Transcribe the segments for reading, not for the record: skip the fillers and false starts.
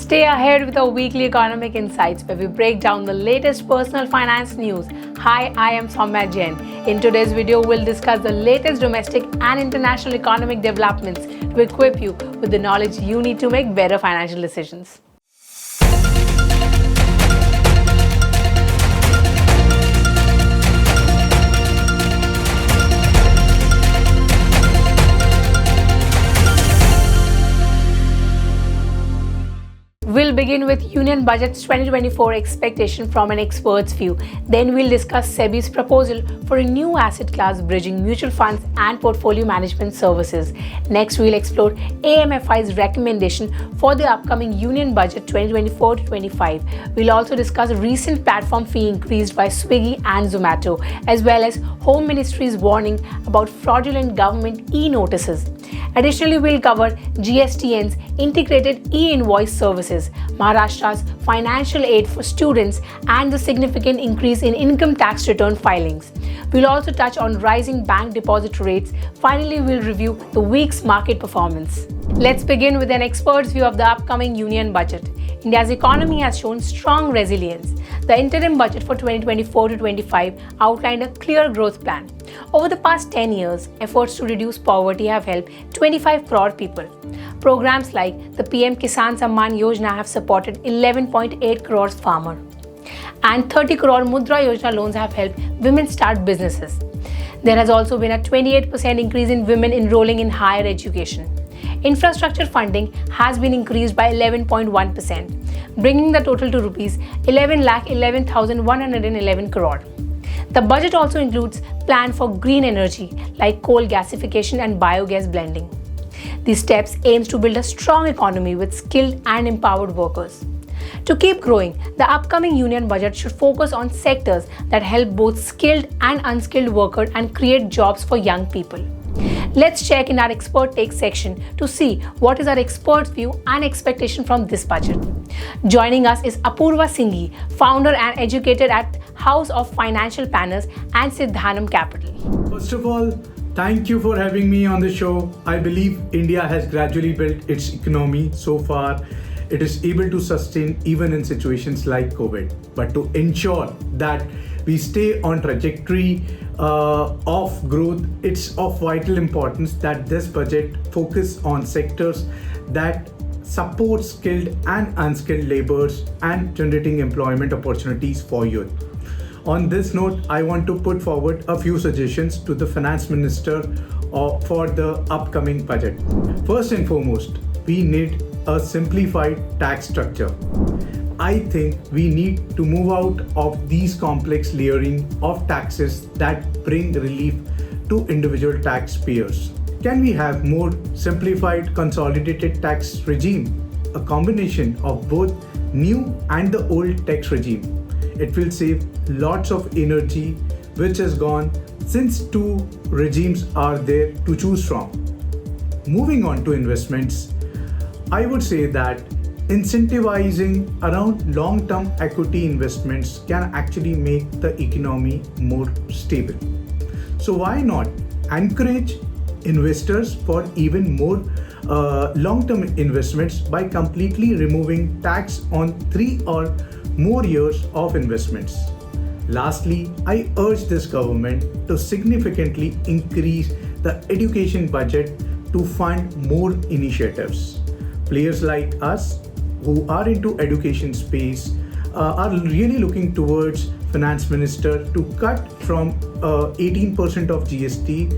Stay ahead with our weekly economic insights where we break down the latest personal finance news. Hi, I am Soumya Jain. In today's video, we'll discuss the latest domestic and international economic developments to equip you with the knowledge you need to make better financial decisions. We'll begin with Union Budget's 2024 expectation from an expert's view. Then we'll discuss SEBI's proposal for a new asset class bridging mutual funds and portfolio management services. Next, we'll explore AMFI's recommendation for the upcoming Union Budget 2024-25. We'll also discuss recent platform fee increased by Swiggy and Zomato, as well as Home Ministry's warning about fraudulent government e-notices. Additionally, we'll cover GSTN's integrated E-Invoice services, Maharashtra's financial aid for students, and the significant increase in income tax return filings. We'll also touch on rising bank deposit rates. Finally, we'll review the week's market performance. Let's begin with an expert's view of the upcoming Union Budget. India's economy has shown strong resilience. The interim budget for 2024-25 outlined a clear growth plan. Over the past 10 years, efforts to reduce poverty have helped 25 crore people. Programs like the PM Kisan Samman Yojana have supported 11.8 crore farmers. And 30 crore Mudra Yojana loans have helped women start businesses. There has also been a 28% increase in women enrolling in higher education. Infrastructure funding has been increased by 11.1%, bringing the total to rupees 11,11,111 crore. The budget also includes plan for green energy like coal gasification and biogas blending. These steps aims to build a strong economy with skilled and empowered workers. To keep growing, the upcoming Union Budget should focus on sectors that help both skilled and unskilled workers and create jobs for young people. Let's check in our expert take section to see what is our expert's view and expectation from this budget. Joining us is Apurva Singhi, founder and educator at House of Financial Planners and Siddhanam Capital. First of all, thank you for having me on the show. I believe India has gradually built its economy. So far, it is able to sustain even in situations like COVID. But to ensure that we stay on trajectory of growth, it's of vital importance that this budget focus on sectors that support skilled and unskilled laborers and generating employment opportunities for youth. On this note, I want to put forward a few suggestions to the Finance Minister for the upcoming budget. First and foremost, we need a simplified tax structure. I think we need to move out of these complex layering of taxes that bring relief to individual taxpayers. Can we have more simplified consolidated tax regime? A combination of both new and the old tax regime. It will save lots of energy which has gone since two regimes are there to choose from. Moving on to investments, I would say that incentivizing around long-term equity investments can actually make the economy more stable. So why not encourage investors for even more long-term investments by completely removing tax on 3 or more years of investments. Lastly, I urge this government to significantly increase the education budget to fund more initiatives. Players like us who are into education space are really looking towards Finance Minister to cut from 18% of GST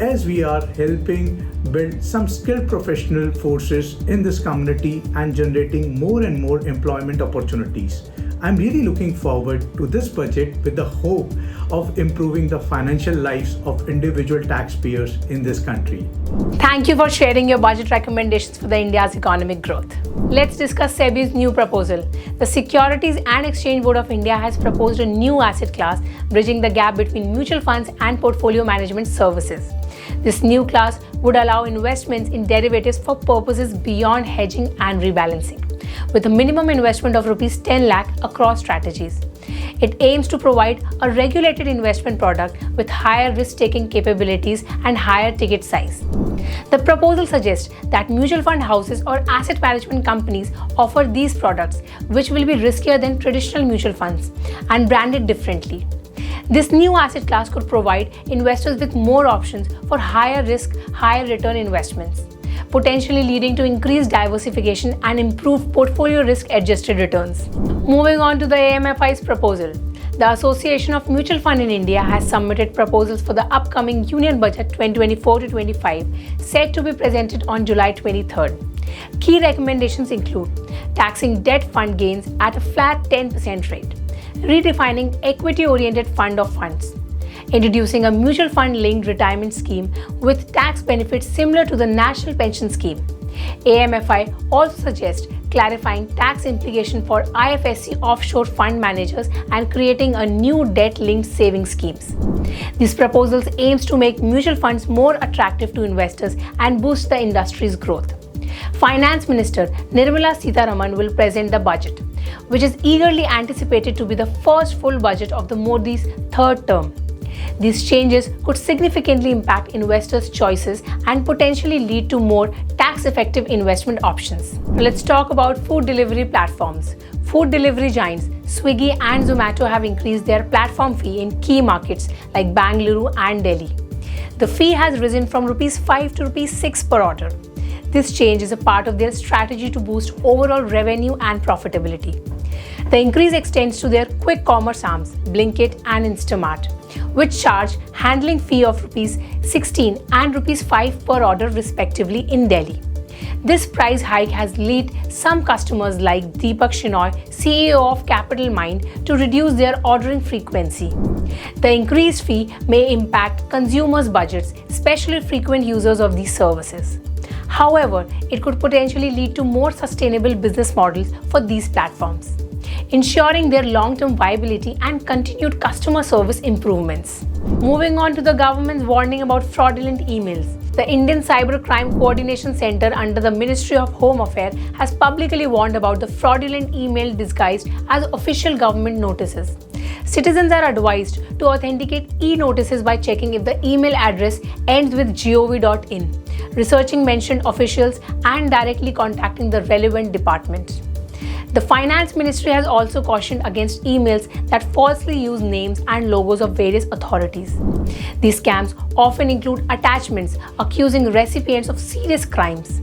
as we are helping build some skilled professional forces in this community and generating more and more employment opportunities. I'm really looking forward to this budget with the hope of improving the financial lives of individual taxpayers in this country. Thank you for sharing your budget recommendations for the India's economic growth. Let's discuss SEBI's new proposal. The Securities and Exchange Board of India has proposed a new asset class bridging the gap between mutual funds and portfolio management services. This new class would allow investments in derivatives for purposes beyond hedging and rebalancing, with a minimum investment of Rs 10 lakh across strategies. It aims to provide a regulated investment product with higher risk-taking capabilities and higher ticket size. The proposal suggests that mutual fund houses or asset management companies offer these products, which will be riskier than traditional mutual funds and branded differently. This new asset class could provide investors with more options for higher risk, higher return investments, potentially leading to increased diversification and improved portfolio risk-adjusted returns. Moving on to the AMFI's proposal. The Association of Mutual Fund in India has submitted proposals for the upcoming Union Budget 2024-25, set to be presented on July 23rd. Key recommendations include taxing debt fund gains at a flat 10% rate, redefining equity-oriented fund of funds, introducing a mutual fund-linked retirement scheme with tax benefits similar to the National Pension Scheme. AMFI also suggests clarifying tax implication for IFSC offshore fund managers and creating a new debt-linked savings schemes. These proposals aims to make mutual funds more attractive to investors and boost the industry's growth. Finance Minister Nirmala Sitharaman will present the budget, which is eagerly anticipated to be the first full budget of the Modi's third term. These changes could significantly impact investors' choices and potentially lead to more tax-effective investment options. Let's talk about food delivery platforms. Food delivery giants Swiggy and Zomato have increased their platform fee in key markets like Bangalore and Delhi. The fee has risen from ₹5 to ₹6 per order. This change is a part of their strategy to boost overall revenue and profitability. The increase extends to their quick commerce arms, Blinkit and Instamart, which charge handling fee of ₹16 and ₹5 per order respectively in Delhi. This price hike has led some customers like Deepak Shenoy, CEO of Capital Mind, to reduce their ordering frequency. The increased fee may impact consumers' budgets, especially frequent users of these services. However, it could potentially lead to more sustainable business models for these platforms, ensuring their long-term viability and continued customer service improvements. Moving on to the government's warning about fraudulent emails. The Indian Cybercrime Coordination Center under the Ministry of Home Affairs has publicly warned about the fraudulent email disguised as official government notices. Citizens are advised to authenticate e-notices by checking if the email address ends with gov.in, researching mentioned officials, and directly contacting the relevant department. The Finance Ministry has also cautioned against emails that falsely use names and logos of various authorities. These scams often include attachments accusing recipients of serious crimes.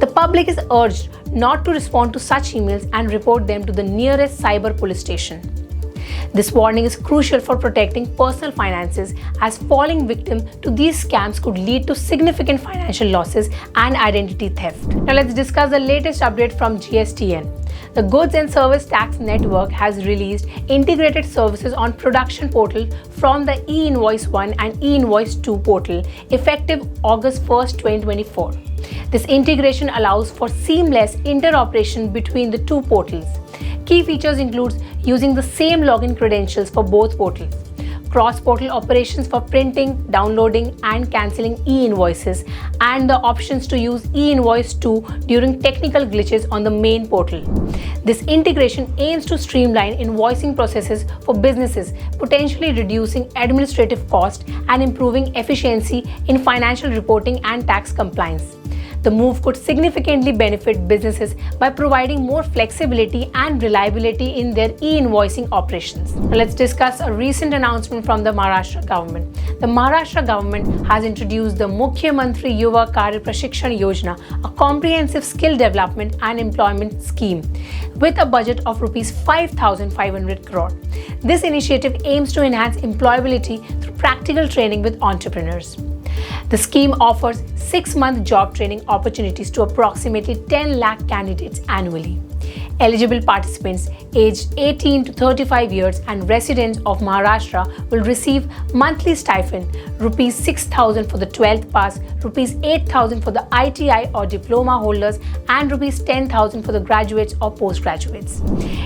The public is urged not to respond to such emails and report them to the nearest cyber police station. This warning is crucial for protecting personal finances, as falling victim to these scams could lead to significant financial losses and identity theft. Now let's discuss the latest update from GSTN. The Goods and Service Tax Network has released integrated services on production portal from the E-Invoice 1 and E-Invoice 2 portal effective August 1st, 2024. This integration allows for seamless interoperation between the two portals. Key features include using the same login credentials for both portals, cross-portal operations for printing, downloading, and cancelling e-invoices, and the options to use E-Invoice 2 during technical glitches on the main portal. This integration aims to streamline invoicing processes for businesses, potentially reducing administrative costs and improving efficiency in financial reporting and tax compliance. The move could significantly benefit businesses by providing more flexibility and reliability in their e-invoicing operations. Now let's discuss a recent announcement from the Maharashtra government. The Maharashtra government has introduced the Mukhyamantri Yuva Karya Prashikshan Yojana, a comprehensive skill development and employment scheme with a budget of ₹5,500 crore. This initiative aims to enhance employability through practical training with entrepreneurs. The scheme offers 6-month job training opportunities to approximately 10 lakh candidates annually. Eligible participants aged 18 to 35 years and residents of Maharashtra will receive monthly stipend ₹6,000 for the 12th pass, ₹8,000 for the ITI or diploma holders, and ₹10,000 for the graduates or postgraduates.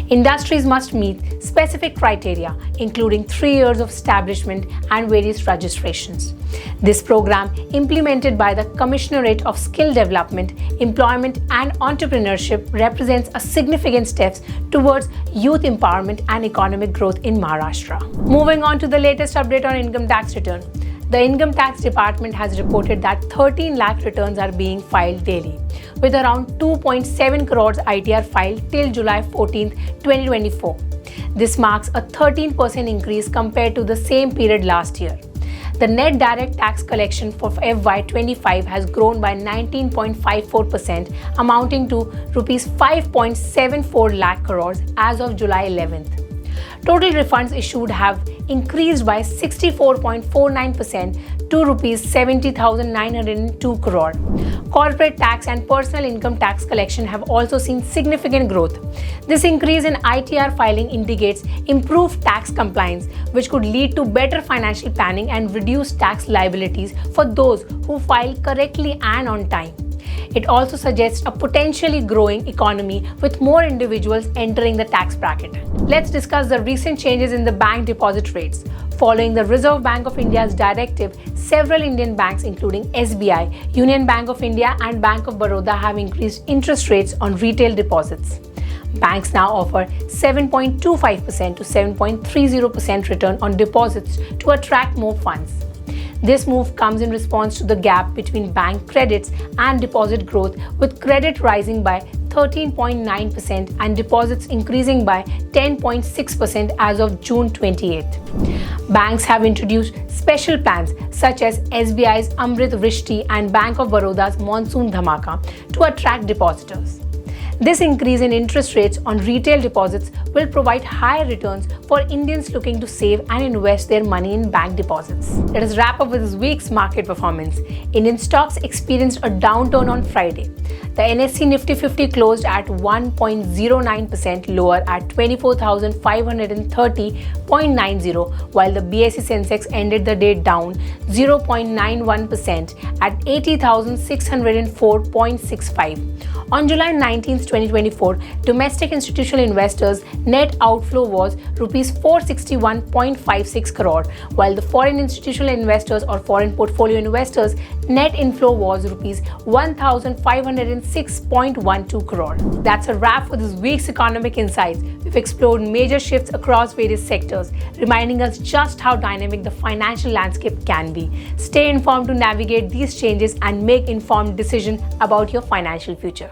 Industries must meet specific criteria, including 3 years of establishment and various registrations. This program, implemented by the Commissionerate of Skill Development, Employment and Entrepreneurship, represents a significant steps towards youth empowerment and economic growth in Maharashtra. Moving on to the latest update on income tax return. The Income Tax Department has reported that 13 lakh returns are being filed daily, with around 2.7 crores ITR filed till July 14, 2024. This marks a 13% increase compared to the same period last year. The net direct tax collection for FY25 has grown by 19.54%, amounting to Rs 5.74 lakh crores as of July 11th. Total refunds issued have increased by 64.49% to Rs 70,902 crore. Corporate tax and personal income tax collection have also seen significant growth. This increase in ITR filing indicates improved tax compliance, which could lead to better financial planning and reduced tax liabilities for those who file correctly and on time. It also suggests a potentially growing economy with more individuals entering the tax bracket. Let's discuss the recent changes in the bank deposit rates. Following the Reserve Bank of India's directive, several Indian banks including SBI, Union Bank of India and Bank of Baroda have increased interest rates on retail deposits. Banks now offer 7.25% to 7.30% return on deposits to attract more funds. This move comes in response to the gap between bank credits and deposit growth, with credit rising by 13.9% and deposits increasing by 10.6% as of June 28. Banks have introduced special plans such as SBI's Amrit Vrishti and Bank of Baroda's Monsoon Dhamaka to attract depositors. This increase in interest rates on retail deposits will provide higher returns for Indians looking to save and invest their money in bank deposits. Let us wrap up with this week's market performance. Indian stocks experienced a downturn on Friday. The NSE Nifty 50 closed at 1.09% lower at 24,530.90, while the BSE Sensex ended the day down 0.91% at 80,604.65. On July 19, 2024, domestic institutional investors' net outflow was Rs 461.56 crore, while the foreign institutional investors or foreign portfolio investors' net inflow was Rs 1,506.12 crore. That's a wrap for this week's economic insights. We've explored major shifts across various sectors, reminding us just how dynamic the financial landscape can be. Stay informed to navigate these changes and make informed decisions about your financial future.